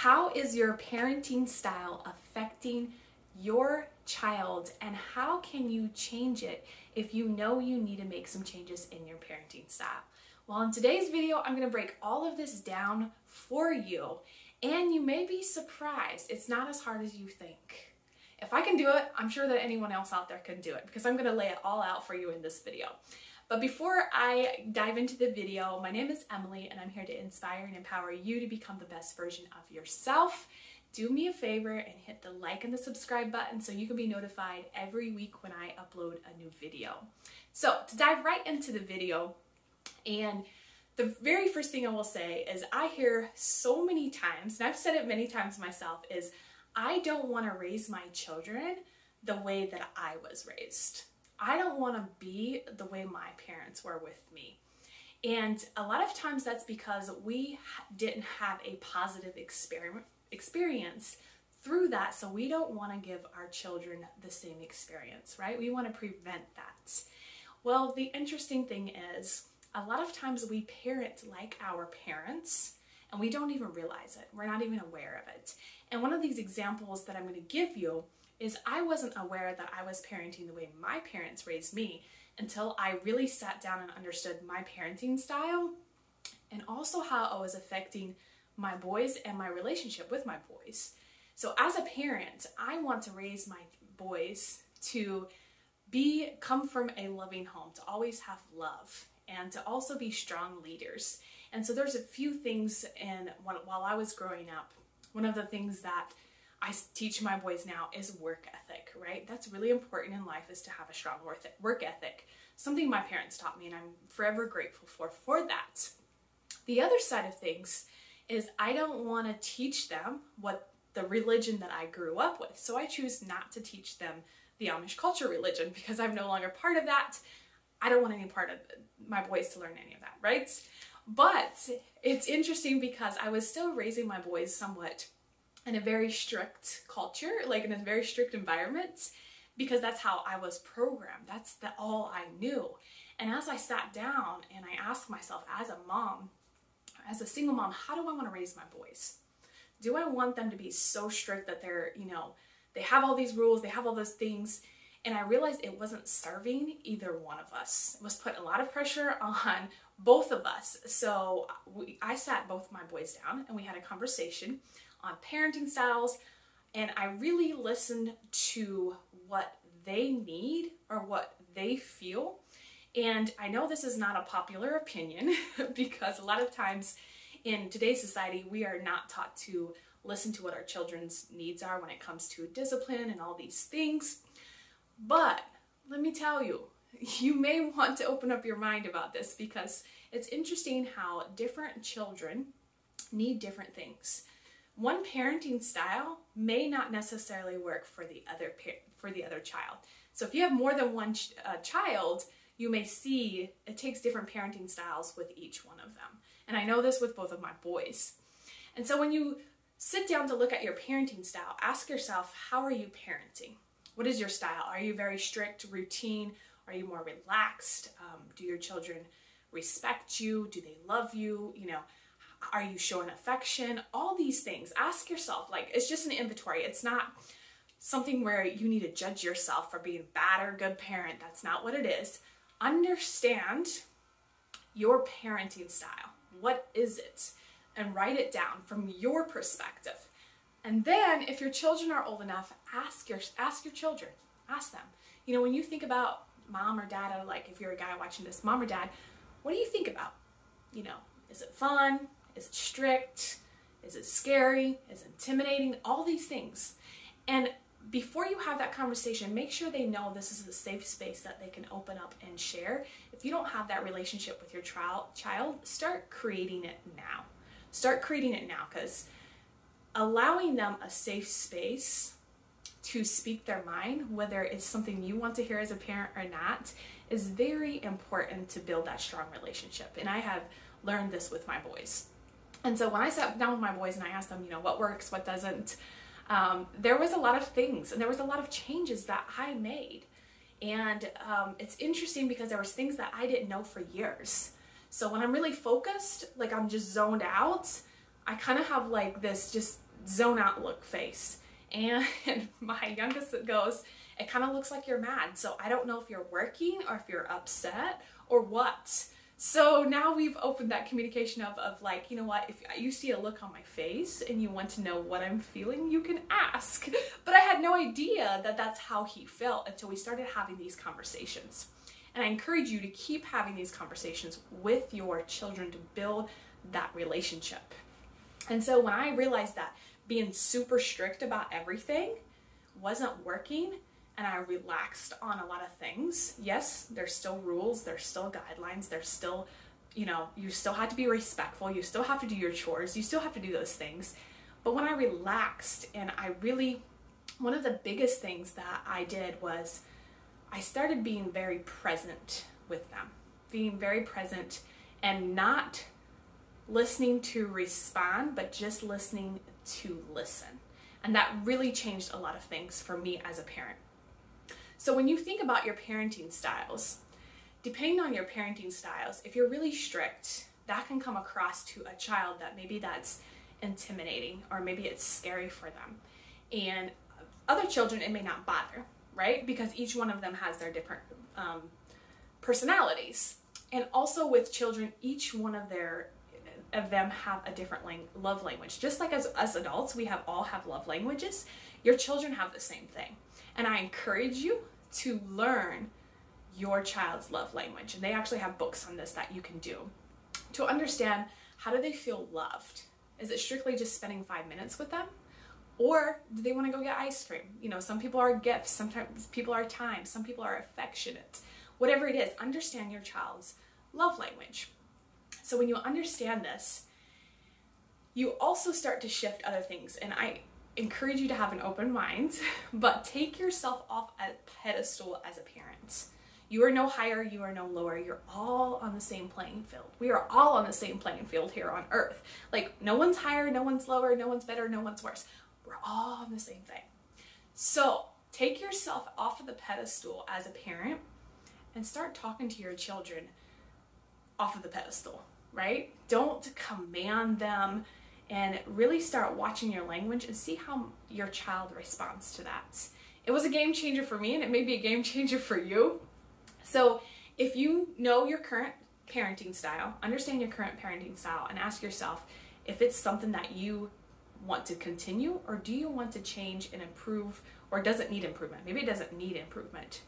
How is your parenting style affecting your child, and how can you change it if you know you need to make some changes in your parenting style? Well, in today's video, I'm going to break all of this down for you, and you may be surprised. It's not as hard as you think. If I can do it, I'm sure that anyone else out there can do it, because I'm going to lay it all out for you in this video. But before I dive into the video, my name is Emily, and I'm here to inspire and empower you to become the best version of yourself. Do me a favor and hit the like and the subscribe button so you can be notified every week when I upload a new video. So to dive right into the video, and the very first thing I will say is I hear so many times, and I've said it many times myself, is I don't want to raise my children the way that I was raised. I don't want to be the way my parents were with me. And a lot of times that's because we didn't have a positive experience through that, so we don't want to give our children the same experience, right? We want to prevent that. Well, the interesting thing is a lot of times we parent like our parents, and we don't even realize it. We're not even aware of it. And one of these examples that I'm going to give you is I wasn't aware that I was parenting the way my parents raised me until I really sat down and understood my parenting style, and also how it was affecting my boys and my relationship with my boys. So as a parent, I want to raise my boys to come from a loving home, to always have love, and to also be strong leaders. And so there's a few things while I was growing up. One of the things that I teach my boys now is work ethic, right? That's really important in life, is to have a strong work ethic. Something my parents taught me, and I'm forever grateful for that. The other side of things is I don't want to teach them what the religion that I grew up with. So I choose not to teach them the Amish culture religion because I'm no longer part of that. I don't want any part of my boys to learn any of that, right? But it's interesting because I was still raising my boys somewhat in a very strict culture, like in a very strict environment, because that's how I was programmed. That's all I knew. And as I sat down and I asked myself as a mom, as a single mom, how do I want to raise my boys? Do I want them to be so strict that they're, they have all these rules, they have all those things? And I realized it wasn't serving either one of us. It was putting a lot of pressure on both of us. So I sat both my boys down and we had a conversation on parenting styles, and I really listened to what they need or what they feel. And I know this is not a popular opinion because a lot of times in today's society, we are not taught to listen to what our children's needs are when it comes to discipline and all these things. But let me tell you, you may want to open up your mind about this, because it's interesting how different children need different things. One parenting style may not necessarily work for the other child. So if you have more than one child, you may see it takes different parenting styles with each one of them. And I know this with both of my boys. And so when you sit down to look at your parenting style, ask yourself, how are you parenting? What is your style? Are you very strict, routine? Are you more relaxed? Do your children respect you? Do they love you? Are you showing affection? All these things. Ask yourself, it's just an inventory. It's not something where you need to judge yourself for being bad or good parent. That's not what it is. Understand your parenting style. What is it? And write it down from your perspective. And then if your children are old enough, ask your children. Ask them. When you think about mom or dad, or if you're a guy watching this, mom or dad, what do you think about? Is it fun? Is it strict? Is it scary? Is it intimidating? All these things. And before you have that conversation, make sure they know this is a safe space that they can open up and share. If you don't have that relationship with your child, start creating it now. Start creating it now, because allowing them a safe space to speak their mind, whether it's something you want to hear as a parent or not, is very important to build that strong relationship. And I have learned this with my boys. And so when I sat down with my boys and I asked them, what works, what doesn't, there was a lot of things, and there was a lot of changes that I made. And it's interesting because there was things that I didn't know for years. So when I'm really focused, I'm just zoned out, I kind of have this just zone out look face. And my youngest goes, it kind of looks like you're mad. So I don't know if you're working or if you're upset or what. So now we've opened that communication of like, you know what, if you see a look on my face and you want to know what I'm feeling, you can ask. But I had no idea that that's how he felt until we started having these conversations. And I encourage you to keep having these conversations with your children to build that relationship. And so when I realized that being super strict about everything wasn't working, and I relaxed on a lot of things. Yes, there's still rules, there's still guidelines, there's still, you know, you still have to be respectful, you still have to do your chores, you still have to do those things. But when I relaxed, and one of the biggest things that I did was I started being very present with them, being very present and not listening to respond, but just listening to listen. And that really changed a lot of things for me as a parent. So when you think about your parenting styles, depending on your parenting styles, if you're really strict, that can come across to a child that maybe that's intimidating or maybe it's scary for them. And other children, it may not bother, right? Because each one of them has their different personalities. And also with children, each one of them have a different love language. Just like as adults, we all have love languages. Your children have the same thing. And I encourage you to learn your child's love language. And they actually have books on this that you can do to understand, how do they feel loved? Is it strictly just spending 5 minutes with them? Or do they want to go get ice cream? You know, some people are gifts, sometimes people are time, some people are affectionate. Whatever it is, understand your child's love language. So when you understand this, you also start to shift other things. And I encourage you to have an open mind, but take yourself off a pedestal as a parent. You are no higher, you are no lower. You're all on the same playing field. We are all on the same playing field here on earth. Like, no one's higher, no one's lower, no one's better, no one's worse. We're all on the same thing. So take yourself off of the pedestal as a parent and start talking to your children off of the pedestal, right? Don't command them, and really start watching your language and see how your child responds to that. It was a game changer for me, and it may be a game changer for you. So if you know your current parenting style, understand your current parenting style, and ask yourself if it's something that you want to continue, or do you want to change and improve, or does it need improvement? Maybe it doesn't need improvement.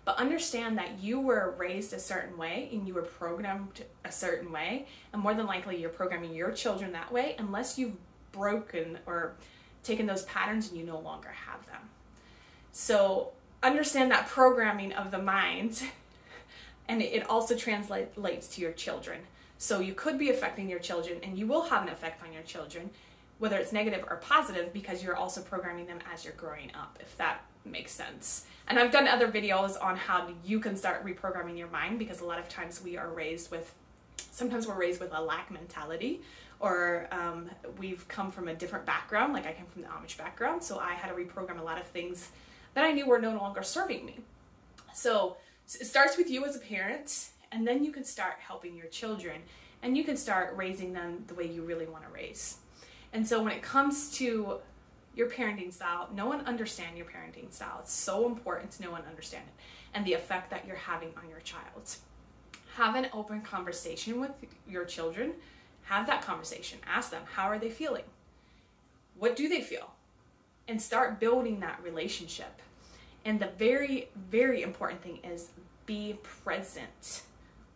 But understand that you were raised a certain way and you were programmed a certain way, and more than likely you're programming your children that way unless you've broken or taken those patterns and you no longer have them. So understand that programming of the mind, and it also translates to your children. So you could be affecting your children, and you will have an effect on your children, whether it's negative or positive, because you're also programming them as you're growing up, if that makes sense. And I've done other videos on how you can start reprogramming your mind, because a lot of times sometimes we're raised with a lack mentality, or we've come from a different background. Like, I came from the Amish background, so I had to reprogram a lot of things that I knew were no longer serving me. So it starts with you as a parent, and then you can start helping your children, and you can start raising them the way you really want to raise. And so when it comes to your parenting style, know and understand your parenting style. It's so important to know and understand it, and the effect that you're having on your child. Have an open conversation with your children. Have that conversation. Ask them, how are they feeling? What do they feel? And start building that relationship. And the very, very important thing is be present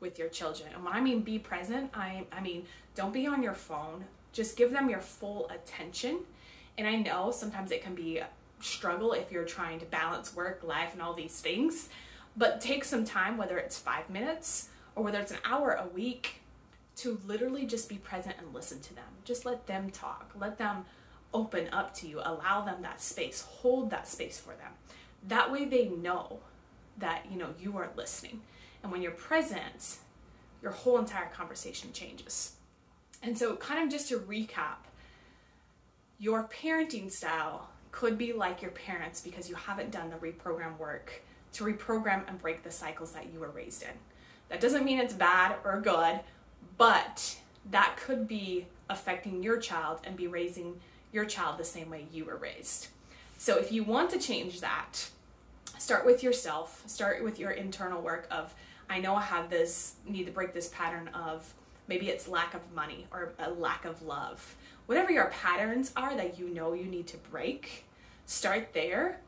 with your children. And when I mean be present, I mean don't be on your phone. Just give them your full attention. And I know sometimes it can be a struggle if you're trying to balance work, life, and all these things. But take some time, whether it's 5 minutes or whether it's an hour a week, to literally just be present and listen to them. Just let them talk. Let them open up to you. Allow them that space. Hold that space for them. That way they know that, you are listening. And when you're present, your whole entire conversation changes. And so kind of just to recap, your parenting style could be like your parents because you haven't done the reprogram work to reprogram and break the cycles that you were raised in. That doesn't mean it's bad or good, but that could be affecting your child and be raising your child the same way you were raised. So if you want to change that, start with yourself, start with your internal work of, I know I have this, need to break this pattern of, maybe it's lack of money or a lack of love. Whatever your patterns are that you know you need to break, start there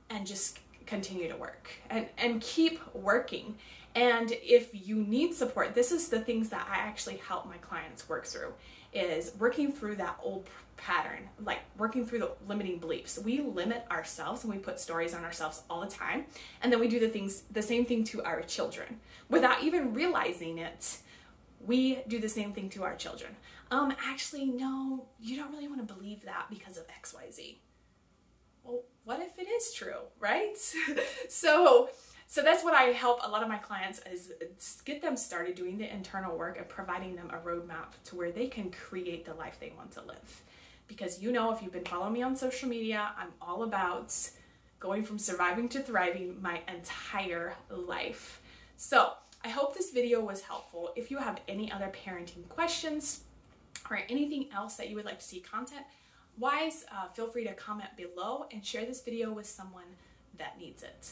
and just continue to work and keep working. And if you need support, this is the things that I actually help my clients work through, is working through that old pattern, like working through the limiting beliefs. We limit ourselves and we put stories on ourselves all the time. And then we do the same thing to our children. Without even realizing it, we do the same thing to our children. Actually, no, you don't really want to believe that because of XYZ. Well, what if it is true, right? So that's what I help a lot of my clients is get them started doing the internal work and providing them a roadmap to where they can create the life they want to live. Because if you've been following me on social media, I'm all about going from surviving to thriving my entire life. So I hope this video was helpful. If you have any other parenting questions or anything else that you would like to see content-wise, feel free to comment below and share this video with someone that needs it.